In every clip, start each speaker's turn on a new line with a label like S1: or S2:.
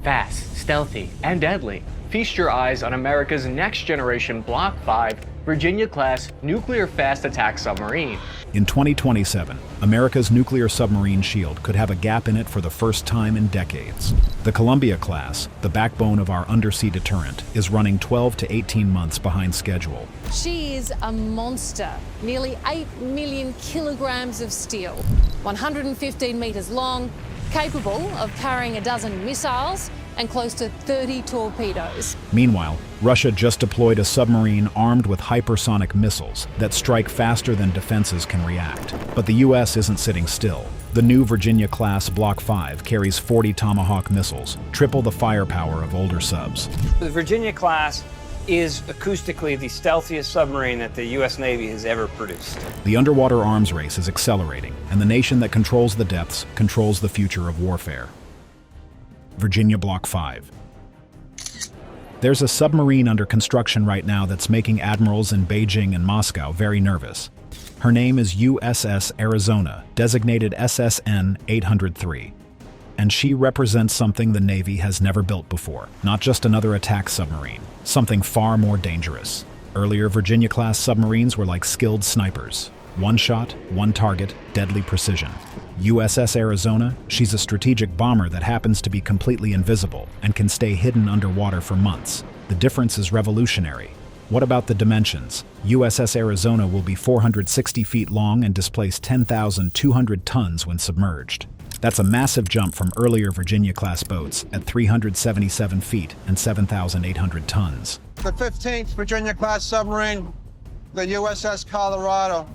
S1: Fast, stealthy, and deadly. Feast your eyes on America's next-generation Block 5 Virginia-class nuclear fast attack submarine.
S2: In 2027, America's nuclear submarine shield could have a gap in it for the first time in decades. The Columbia class, the backbone of our undersea deterrent, is running 12 to 18 months behind schedule.
S3: She is a monster, nearly 8 million kilograms of steel, 115 meters long, capable of carrying a dozen missiles and close to 30 torpedoes.
S2: Meanwhile, Russia just deployed a submarine armed with hypersonic missiles that strike faster than defenses can react. But the U.S. isn't sitting still. The new Virginia-class Block 5 carries 40 Tomahawk missiles, triple the firepower of older subs.
S4: The Virginia-class is acoustically the stealthiest submarine that the U.S. Navy has ever produced.
S2: The underwater arms race is accelerating, and the nation that controls the depths controls the future of warfare. Virginia Block 5. There's a submarine under construction right now that's making admirals in Beijing and Moscow very nervous. Her name is USS Arizona, designated SSN 803. And she represents something the Navy has never built before. Not just another attack submarine, something far more dangerous. Earlier Virginia-class submarines were like skilled snipers. One shot, one target, deadly precision. USS Arizona, she's a strategic bomber that happens to be completely invisible and can stay hidden underwater for months. The difference is revolutionary. What about the dimensions? USS Arizona will be 460 feet long and displace 10,200 tons when submerged. That's a massive jump from earlier Virginia-class boats at 377 feet and 7,800 tons.
S5: The 15th Virginia-class submarine, the USS Colorado.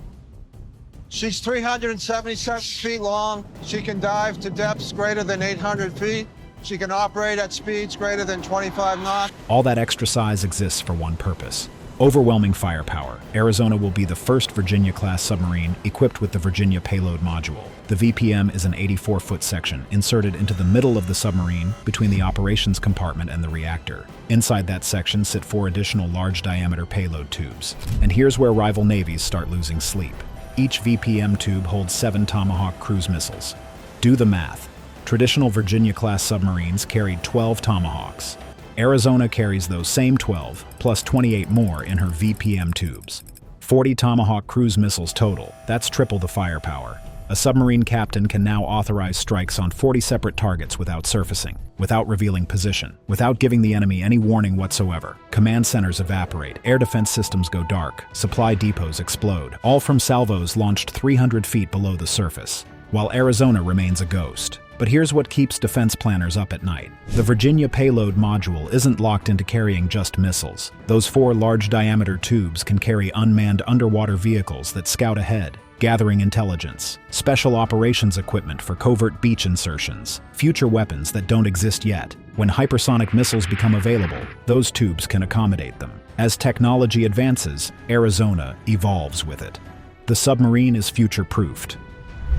S5: She's 377 feet long. She can dive to depths greater than 800 feet. She can operate at speeds greater than 25 knots.
S2: All that extra size exists for one purpose. Overwhelming firepower. Arizona will be the first Virginia-class submarine equipped with the Virginia Payload Module. The VPM is an 84-foot section inserted into the middle of the submarine between the operations compartment and the reactor. Inside that section sit 4 additional large-diameter payload tubes. And here's where rival navies start losing sleep. Each VPM tube holds 7 Tomahawk cruise missiles. Do the math. Traditional Virginia-class submarines carried 12 Tomahawks. Arizona carries those same 12, plus 28 more in her VPM tubes. 40 Tomahawk cruise missiles total. That's triple the firepower. A submarine captain can now authorize strikes on 40 separate targets without surfacing, without revealing position, without giving the enemy any warning whatsoever. Command centers evaporate, air defense systems go dark, supply depots explode, all from salvos launched 300 feet below the surface, while Arizona remains a ghost. But here's what keeps defense planners up at night. The Virginia Payload Module isn't locked into carrying just missiles. Those 4 large-diameter tubes can carry unmanned underwater vehicles that scout ahead, gathering intelligence, special operations equipment for covert beach insertions, future weapons that don't exist yet. When hypersonic missiles become available, those tubes can accommodate them. As technology advances, Arizona evolves with it. The submarine is future-proofed.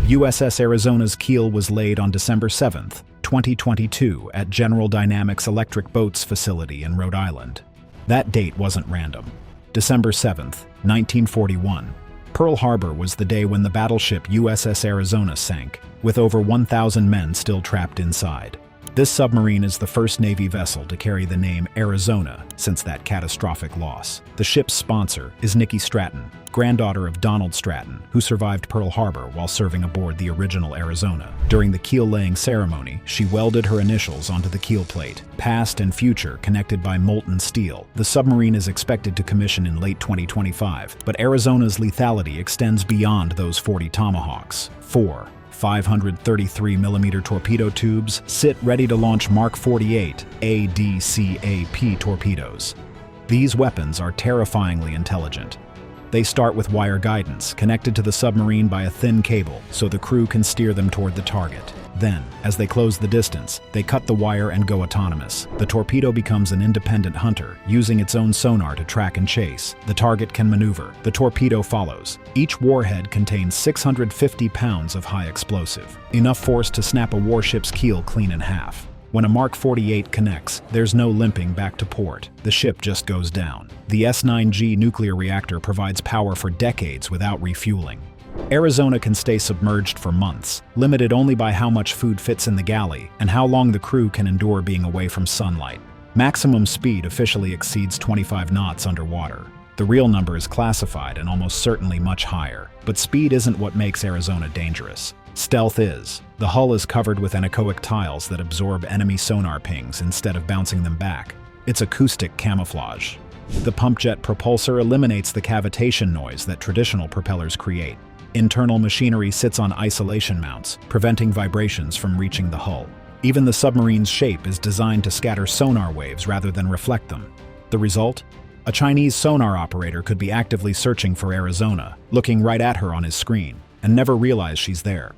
S2: USS Arizona's keel was laid on December 7, 2022 at General Dynamics Electric Boats facility in Rhode Island. That date wasn't random. December 7, 1941. Pearl Harbor was the day when the battleship USS Arizona sank, with over 1,000 men still trapped inside. This submarine is the first Navy vessel to carry the name Arizona since that catastrophic loss. The ship's sponsor is Nikki Stratton, granddaughter of Donald Stratton, who survived Pearl Harbor while serving aboard the original Arizona. During the keel-laying ceremony, she welded her initials onto the keel plate, past and future connected by molten steel. The submarine is expected to commission in late 2025, but Arizona's lethality extends beyond those 40 Tomahawks. 4 533mm torpedo tubes sit ready to launch Mark 48 ADCAP torpedoes. These weapons are terrifyingly intelligent. They start with wire guidance, connected to the submarine by a thin cable, so the crew can steer them toward the target. Then, as they close the distance, they cut the wire and go autonomous. The torpedo becomes an independent hunter, using its own sonar to track and chase. The target can maneuver. The torpedo follows. Each warhead contains 650 pounds of high explosive, enough force to snap a warship's keel clean in half. When a Mark 48 connects, there's no limping back to port. The ship just goes down. The S-9G nuclear reactor provides power for decades without refueling. Arizona can stay submerged for months, limited only by how much food fits in the galley and how long the crew can endure being away from sunlight. Maximum speed officially exceeds 25 knots underwater. The real number is classified and almost certainly much higher. But speed isn't what makes Arizona dangerous. Stealth is. The hull is covered with anechoic tiles that absorb enemy sonar pings instead of bouncing them back. It's acoustic camouflage. The pump jet propulsor eliminates the cavitation noise that traditional propellers create. Internal machinery sits on isolation mounts, preventing vibrations from reaching the hull. Even the submarine's shape is designed to scatter sonar waves rather than reflect them. The result? A Chinese sonar operator could be actively searching for Arizona, looking right at her on his screen, and never realize she's there.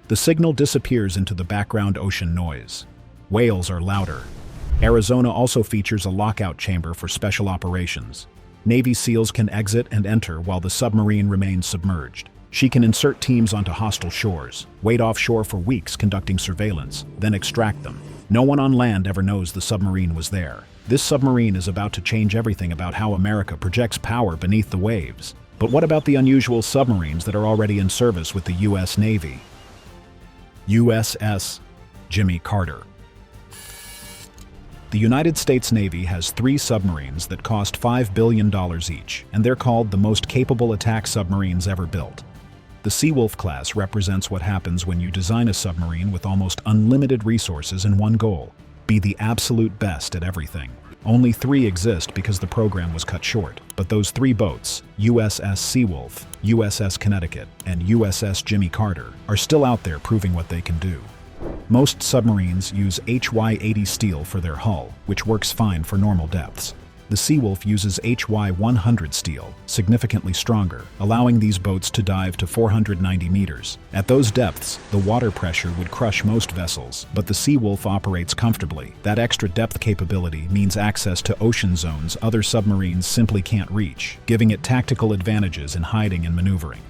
S2: The signal disappears into the background ocean noise. Whales are louder. Arizona also features a lockout chamber for special operations. Navy SEALs can exit and enter while the submarine remains submerged. She can insert teams onto hostile shores, wait offshore for weeks conducting surveillance, then extract them. No one on land ever knows the submarine was there. This submarine is about to change everything about how America projects power beneath the waves. But what about the unusual submarines that are already in service with the U.S. Navy? USS Jimmy Carter. The United States Navy has 3 submarines that cost $5 billion each, and they're called the most capable attack submarines ever built. The Seawolf class represents what happens when you design a submarine with almost unlimited resources and one goal: be the absolute best at everything. Only 3 exist because the program was cut short, but those 3 boats, USS Seawolf, USS Connecticut, and USS Jimmy Carter, are still out there proving what they can do. Most submarines use HY-80 steel for their hull, which works fine for normal depths. The Seawolf uses HY-100 steel, significantly stronger, allowing these boats to dive to 490 meters. At those depths, the water pressure would crush most vessels, but the Seawolf operates comfortably. That extra depth capability means access to ocean zones other submarines simply can't reach, giving it tactical advantages in hiding and maneuvering.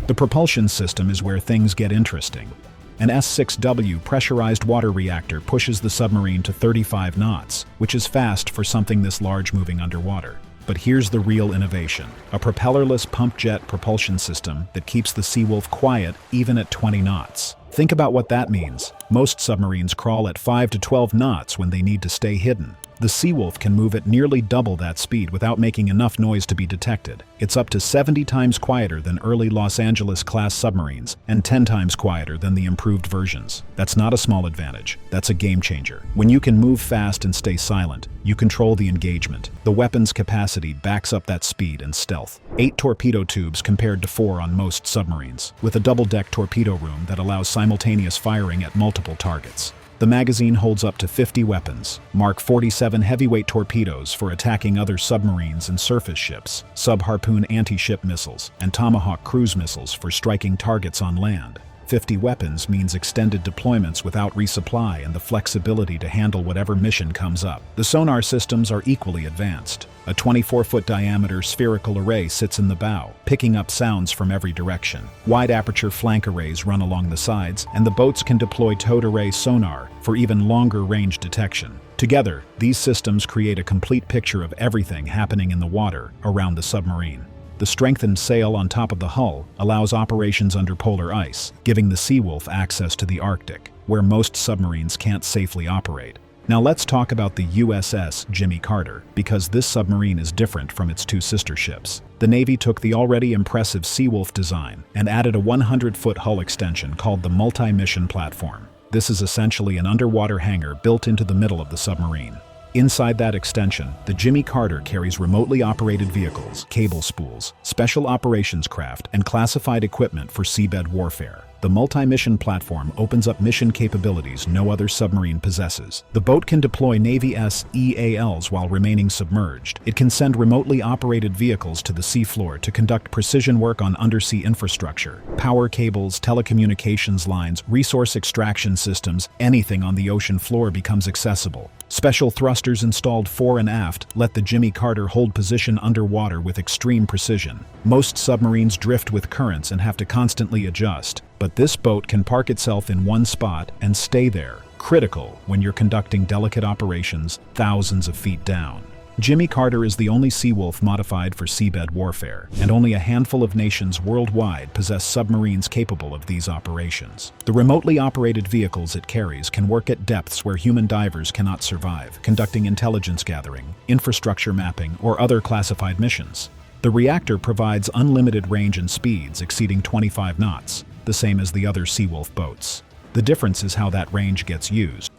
S2: The propulsion system is where things get interesting. An S-6W pressurized water reactor pushes the submarine to 35 knots, which is fast for something this large moving underwater. But here's the real innovation: a propellerless pump jet propulsion system that keeps the Seawolf quiet even at 20 knots. Think about what that means. Most submarines crawl at 5 to 12 knots when they need to stay hidden. The Seawolf can move at nearly double that speed without making enough noise to be detected. It's up to 70 times quieter than early Los Angeles-class submarines, and 10 times quieter than the improved versions. That's not a small advantage. That's a game changer. When you can move fast and stay silent, you control the engagement. The weapon's capacity backs up that speed and stealth. 8 torpedo tubes compared to 4 on most submarines, with a double-deck torpedo room that allows simultaneous firing at multiple targets. The magazine holds up to 50 weapons, Mark 47 heavyweight torpedoes for attacking other submarines and surface ships, sub-Harpoon anti-ship missiles, and Tomahawk cruise missiles for striking targets on land. 50 weapons means extended deployments without resupply and the flexibility to handle whatever mission comes up. The sonar systems are equally advanced. A 24-foot diameter spherical array sits in the bow, picking up sounds from every direction. Wide-aperture flank arrays run along the sides, and the boats can deploy towed array sonar for even longer range detection. Together, these systems create a complete picture of everything happening in the water around the submarine. The strengthened sail on top of the hull allows operations under polar ice, giving the Seawolf access to the Arctic, where most submarines can't safely operate. Now let's talk about the USS Jimmy Carter, because this submarine is different from its 2 sister ships. The Navy took the already impressive Seawolf design and added a 100-foot hull extension called the multi-mission platform. This is essentially an underwater hangar built into the middle of the submarine. Inside that extension, the Jimmy Carter carries remotely operated vehicles, cable spools, special operations craft, and classified equipment for seabed warfare. The multi-mission platform opens up mission capabilities no other submarine possesses. The boat can deploy Navy SEALs while remaining submerged. It can send remotely operated vehicles to the seafloor to conduct precision work on undersea infrastructure, power cables, telecommunications lines, resource extraction systems. Anything on the ocean floor becomes accessible. Special thrusters installed fore and aft let the Jimmy Carter hold position underwater with extreme precision. Most submarines drift with currents and have to constantly adjust, but this boat can park itself in one spot and stay there, critical when you're conducting delicate operations thousands of feet down. Jimmy Carter is the only Seawolf modified for seabed warfare, and only a handful of nations worldwide possess submarines capable of these operations. The remotely operated vehicles it carries can work at depths where human divers cannot survive, conducting intelligence gathering, infrastructure mapping, or other classified missions. The reactor provides unlimited range and speeds exceeding 25 knots, the same as the other Seawolf boats. The difference is how that range gets used.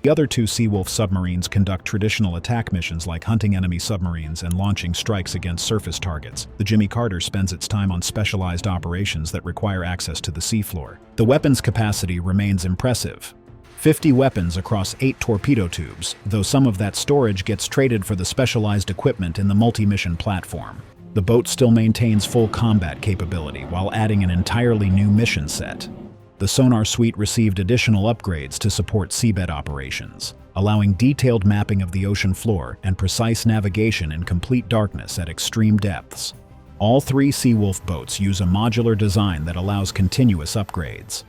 S2: The other two Seawolf submarines conduct traditional attack missions like hunting enemy submarines and launching strikes against surface targets. The Jimmy Carter spends its time on specialized operations that require access to the seafloor. The weapons capacity remains impressive. 50 weapons across 8 torpedo tubes, though some of that storage gets traded for the specialized equipment in the multi-mission platform. The boat still maintains full combat capability while adding an entirely new mission set. The sonar suite received additional upgrades to support seabed operations, allowing detailed mapping of the ocean floor and precise navigation in complete darkness at extreme depths. All 3 Seawolf boats use a modular design that allows continuous upgrades.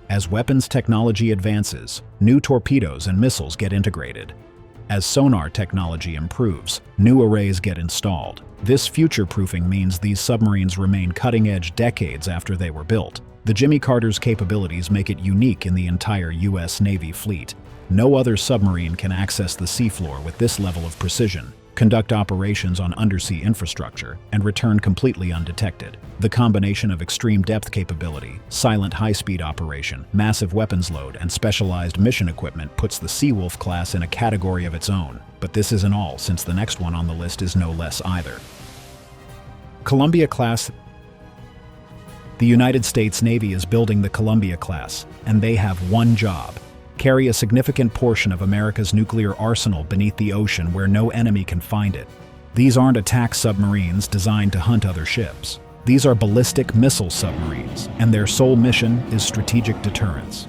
S2: As weapons technology advances, new torpedoes and missiles get integrated. As sonar technology improves, new arrays get installed. This future-proofing means these submarines remain cutting-edge decades after they were built. The Jimmy Carter's capabilities make it unique in the entire U.S. Navy fleet. No other submarine can access the seafloor with this level of precision, conduct operations on undersea infrastructure, and return completely undetected. The combination of extreme depth capability, silent high-speed operation, massive weapons load, and specialized mission equipment puts the Seawolf class in a category of its own. But this isn't all, since the next one on the list is no less either. Columbia class. The United States Navy is building the Columbia class, and they have one job: carry a significant portion of America's nuclear arsenal beneath the ocean where no enemy can find it. These aren't attack submarines designed to hunt other ships. These are ballistic missile submarines, and their sole mission is strategic deterrence.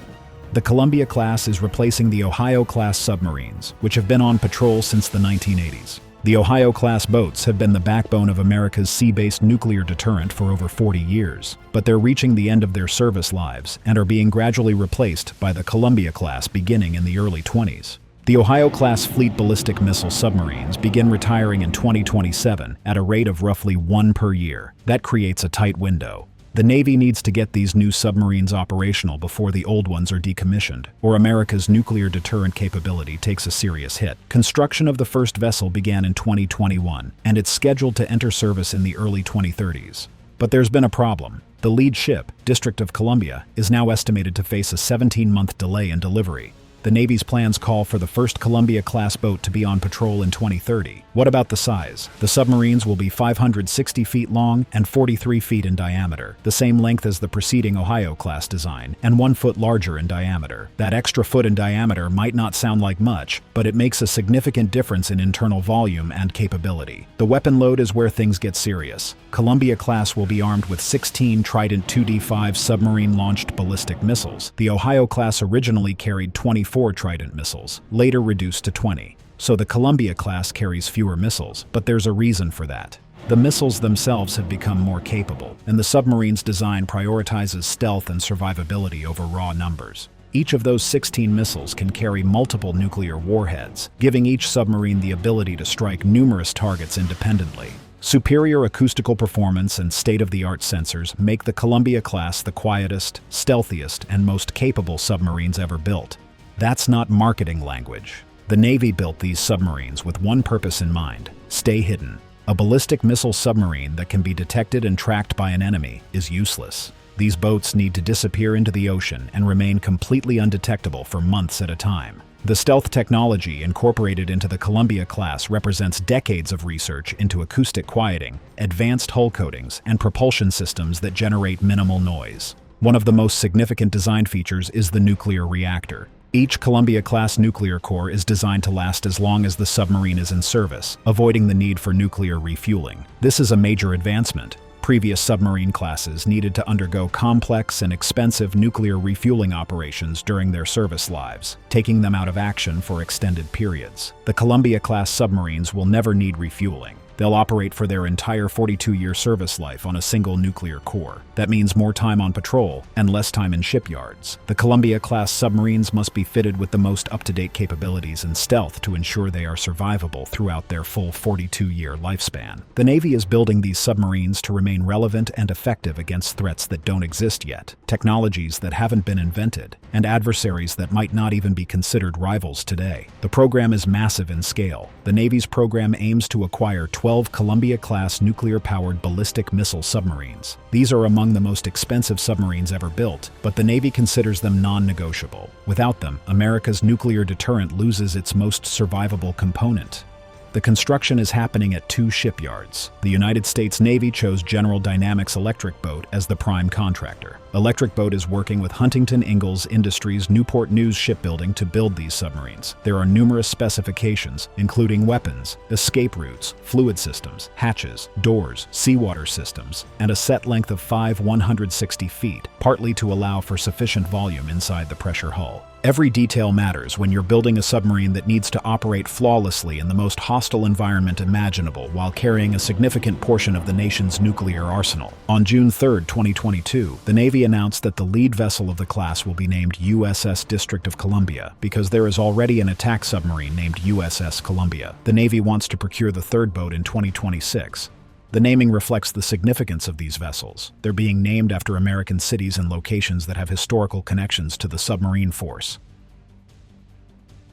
S2: The Columbia class is replacing the Ohio-class submarines, which have been on patrol since the 1980s. The Ohio-class boats have been the backbone of America's sea-based nuclear deterrent for over 40 years, but they're reaching the end of their service lives and are being gradually replaced by the Columbia-class beginning in the early 20s. The Ohio-class fleet ballistic missile submarines begin retiring in 2027 at a rate of roughly 1 per year. That creates a tight window. The Navy needs to get these new submarines operational before the old ones are decommissioned, or America's nuclear deterrent capability takes a serious hit. Construction of the first vessel began in 2021, and it's scheduled to enter service in the early 2030s. But there's been a problem. The lead ship, District of Columbia, is now estimated to face a 17-month delay in delivery. The Navy's plans call for the first Columbia-class boat to be on patrol in 2030. What about the size? The submarines will be 560 feet long and 43 feet in diameter, the same length as the preceding Ohio-class design, and 1 foot larger in diameter. That extra foot in diameter might not sound like much, but it makes a significant difference in internal volume and capability. The weapon load is where things get serious. Columbia-class will be armed with 16 Trident 2D5 submarine-launched ballistic missiles. The Ohio-class originally carried 24 Trident missiles, later reduced to 20. So the Columbia-class carries fewer missiles, but there's a reason for that. The missiles themselves have become more capable, and the submarine's design prioritizes stealth and survivability over raw numbers. Each of those 16 missiles can carry multiple nuclear warheads, giving each submarine the ability to strike numerous targets independently. Superior acoustical performance and state-of-the-art sensors make the Columbia-class the quietest, stealthiest, and most capable submarines ever built. That's not marketing language. The Navy built these submarines with one purpose in mind: stay hidden. A ballistic missile submarine that can be detected and tracked by an enemy is useless. These boats need to disappear into the ocean and remain completely undetectable for months at a time. The stealth technology incorporated into the Columbia class represents decades of research into acoustic quieting, advanced hull coatings, and propulsion systems that generate minimal noise. One of the most significant design features is the nuclear reactor. Each Columbia-class nuclear core is designed to last as long as the submarine is in service, avoiding the need for nuclear refueling. This is a major advancement. Previous submarine classes needed to undergo complex and expensive nuclear refueling operations during their service lives, taking them out of action for extended periods. The Columbia-class submarines will never need refueling. They'll operate for their entire 42-year service life on a single nuclear core. That means more time on patrol and less time in shipyards. The Columbia-class submarines must be fitted with the most up-to-date capabilities and stealth to ensure they are survivable throughout their full 42-year lifespan. The Navy is building these submarines to remain relevant and effective against threats that don't exist yet, technologies that haven't been invented, and adversaries that might not even be considered rivals today. The program is massive in scale. The Navy's program aims to acquire 12 Columbia-class nuclear-powered ballistic missile submarines. These are among the most expensive submarines ever built, but the Navy considers them non-negotiable. Without them, America's nuclear deterrent loses its most survivable component. The construction is happening at 2 shipyards. The United States Navy chose General Dynamics Electric Boat as the prime contractor. Electric Boat is working with Huntington Ingalls Industries Newport News Shipbuilding to build these submarines. There are numerous specifications, including weapons, escape routes, fluid systems, hatches, doors, seawater systems, and a set length of 160 feet, partly to allow for sufficient volume inside the pressure hull. Every detail matters when you're building a submarine that needs to operate flawlessly in the most hostile environment imaginable while carrying a significant portion of the nation's nuclear arsenal. On June 3, 2022, the Navy announced that the lead vessel of the class will be named USS District of Columbia because there is already an attack submarine named USS Columbia. The Navy wants to procure the third boat in 2026. The naming reflects the significance of these vessels. They're being named after American cities and locations that have historical connections to the submarine force.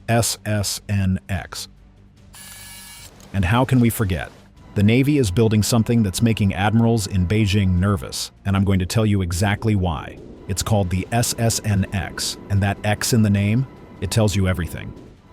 S2: SSNX. And how can we forget? The Navy is building something that's making admirals in Beijing nervous, and I'm going to tell you exactly why. It's called the SSNX, and that X in the name, it tells you everything.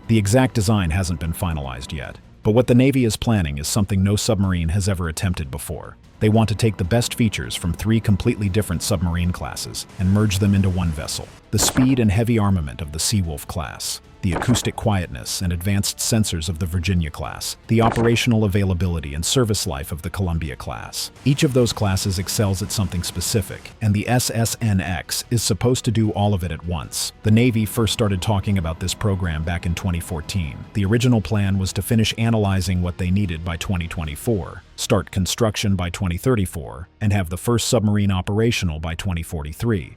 S2: The exact design hasn't been finalized yet. But what the Navy is planning is something no submarine has ever attempted before. They want to take the best features from 3 completely different submarine classes and merge them into one vessel. The speed and heavy armament of the Seawolf class, the acoustic quietness and advanced sensors of the Virginia class, the operational availability and service life of the Columbia class. Each of those classes excels at something specific, and the SSNX is supposed to do all of it at once. The Navy first started talking about this program back in 2014. The original plan was to finish analyzing what they needed by 2024, start construction by 2034, and have the first submarine operational by 2043.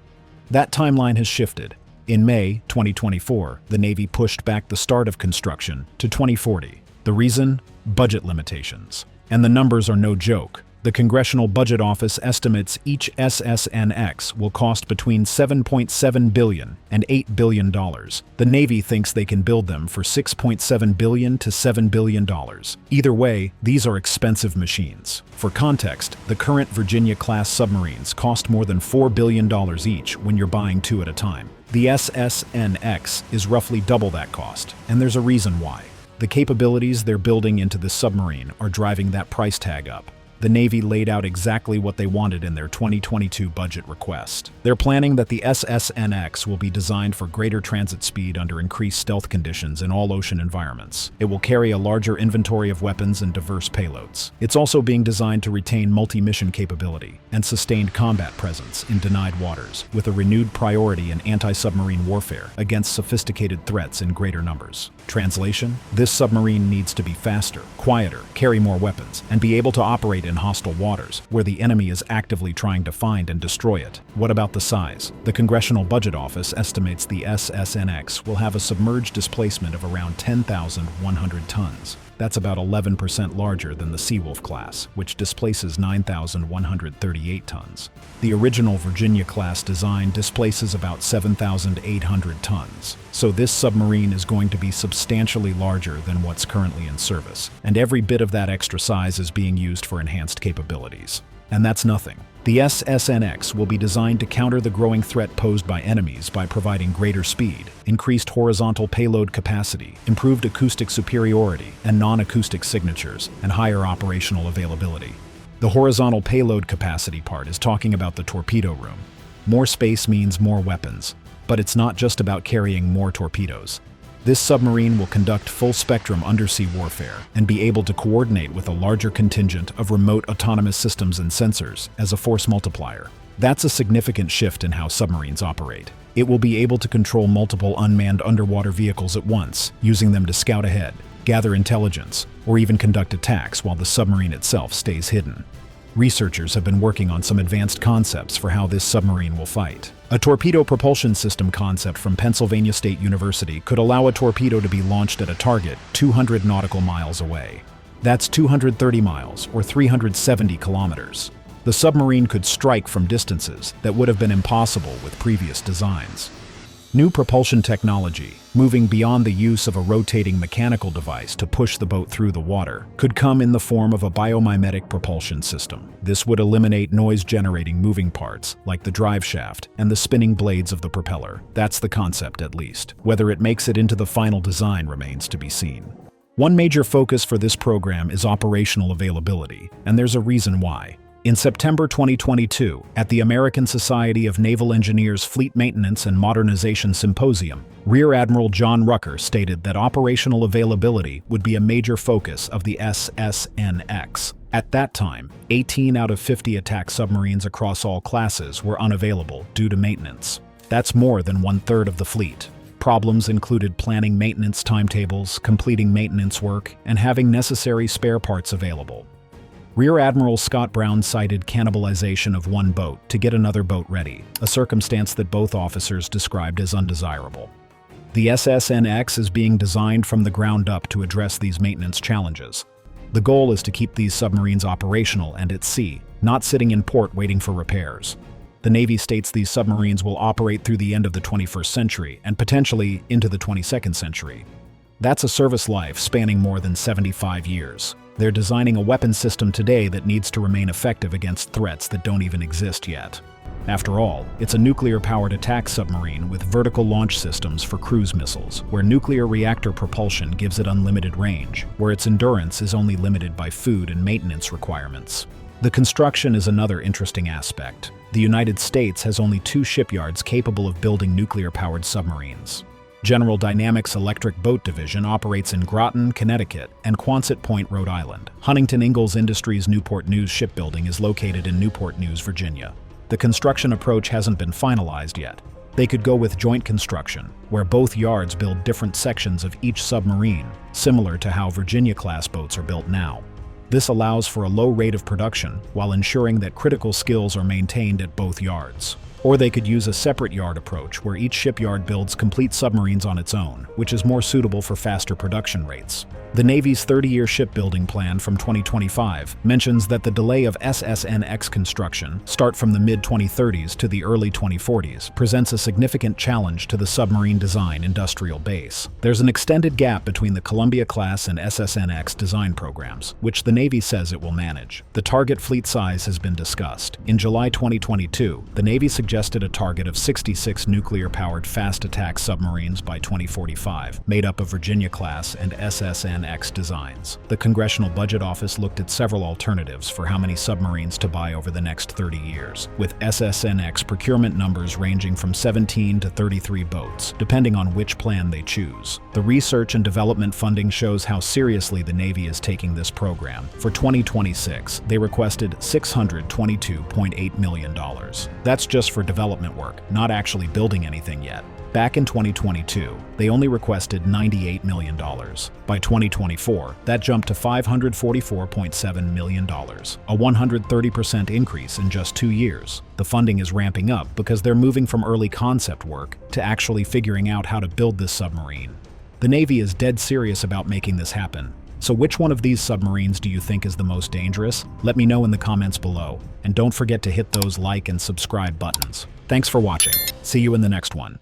S2: That timeline has shifted. In May 2024, the Navy pushed back the start of construction to 2040. The reason? Budget limitations. And the numbers are no joke. The Congressional Budget Office estimates each SSNX will cost between $7.7 billion and $8 billion. The Navy thinks they can build them for $6.7 billion to $7 billion. Either way, these are expensive machines. For context, the current Virginia-class submarines cost more than $4 billion each when you're buying 2 at a time. The SSNX is roughly double that cost, and there's a reason why. The capabilities they're building into the submarine are driving that price tag up. The Navy laid out exactly what they wanted in their 2022 budget request. They're planning that the SSNX will be designed for greater transit speed under increased stealth conditions in all ocean environments. It will carry a larger inventory of weapons and diverse payloads. It's also being designed to retain multi-mission capability and sustained combat presence in denied waters, with a renewed priority in anti-submarine warfare against sophisticated threats in greater numbers. Translation: this submarine needs to be faster, quieter, carry more weapons, and be able to operate in hostile waters, where the enemy is actively trying to find and destroy it. What about the size? The Congressional Budget Office estimates the SSNX will have a submerged displacement of around 10,100 tons. That's about 11% larger than the Seawolf class, which displaces 9,138 tons. The original Virginia-class design displaces about 7,800 tons. So this submarine is going to be substantially larger than what's currently in service, and every bit of that extra size is being used for enhanced capabilities. And that's nothing. The SSNX will be designed to counter the growing threat posed by enemies by providing greater speed, increased horizontal payload capacity, improved acoustic superiority and non-acoustic signatures, and higher operational availability. The horizontal payload capacity part is talking about the torpedo room. More space means more weapons, but it's not just about carrying more torpedoes. This submarine will conduct full-spectrum undersea warfare and be able to coordinate with a larger contingent of remote autonomous systems and sensors as a force multiplier. That's a significant shift in how submarines operate. It will be able to control multiple unmanned underwater vehicles at once, using them to scout ahead, gather intelligence, or even conduct attacks while the submarine itself stays hidden. Researchers have been working on some advanced concepts for how this submarine will fight. A torpedo propulsion system concept from Pennsylvania State University could allow a torpedo to be launched at a target 200 nautical miles away. That's 230 miles, or 370 kilometers. The submarine could strike from distances that would have been impossible with previous designs. New propulsion technology, moving beyond the use of a rotating mechanical device to push the boat through the water, could come in the form of a biomimetic propulsion system. This would eliminate noise-generating moving parts, like the drive shaft and the spinning blades of the propeller. That's the concept, at least. Whether it makes it into the final design remains to be seen. One major focus for this program is operational availability, and there's a reason why. In September 2022, at the American Society of Naval Engineers Fleet Maintenance and Modernization Symposium, Rear Admiral John Rucker stated that operational availability would be a major focus of the SSNX. At that time, 18 out of 50 attack submarines across all classes were unavailable due to maintenance. That's more than 1/3 of the fleet. Problems included planning maintenance timetables, completing maintenance work, and having necessary spare parts available. Rear Admiral Scott Brown cited cannibalization of one boat to get another boat ready, a circumstance that both officers described as undesirable. The SSNX is being designed from the ground up to address these maintenance challenges. The goal is to keep these submarines operational and at sea, not sitting in port waiting for repairs. The Navy states these submarines will operate through the end of the 21st century and potentially into the 22nd century. That's a service life spanning more than 75 years. They're designing a weapon system today that needs to remain effective against threats that don't even exist yet. After all, it's a nuclear-powered attack submarine with vertical launch systems for cruise missiles, where nuclear reactor propulsion gives it unlimited range, where its endurance is only limited by food and maintenance requirements. The construction is another interesting aspect. The United States has only 2 shipyards capable of building nuclear-powered submarines. General Dynamics Electric Boat Division operates in Groton, Connecticut, and Quonset Point, Rhode Island. Huntington Ingalls Industries Newport News Shipbuilding is located in Newport News, Virginia. The construction approach hasn't been finalized yet. They could go with joint construction, where both yards build different sections of each submarine, similar to how Virginia-class boats are built now. This allows for a low rate of production while ensuring that critical skills are maintained at both yards. Or they could use a separate yard approach where each shipyard builds complete submarines on its own, which is more suitable for faster production rates. The Navy's 30-year shipbuilding plan from 2025 mentions that the delay of SSNX construction, start from the mid-2030s to the early 2040s, presents a significant challenge to the submarine design industrial base. There's an extended gap between the Columbia-class and SSNX design programs, which the Navy says it will manage. The target fleet size has been discussed. In July 2022, the Navy suggested a target of 66 nuclear-powered fast attack submarines by 2045, made up of Virginia-class and SSNX designs. The Congressional Budget Office looked at several alternatives for how many submarines to buy over the next 30 years, with SSNX procurement numbers ranging from 17 to 33 boats, depending on which plan they choose. The research and development funding shows how seriously the Navy is taking this program. For 2026, they requested $622.8 million. That's just for development work, not actually building anything yet. Back in 2022, they only requested $98 million. By 2024, that jumped to $544.7 million, a 130% increase in just 2 years. The funding is ramping up because they're moving from early concept work to actually figuring out how to build this submarine. The Navy is dead serious about making this happen. So which one of these submarines do you think is the most dangerous? Let me know in the comments below. And don't forget to hit those like and subscribe buttons. Thanks for watching. See you in the next one.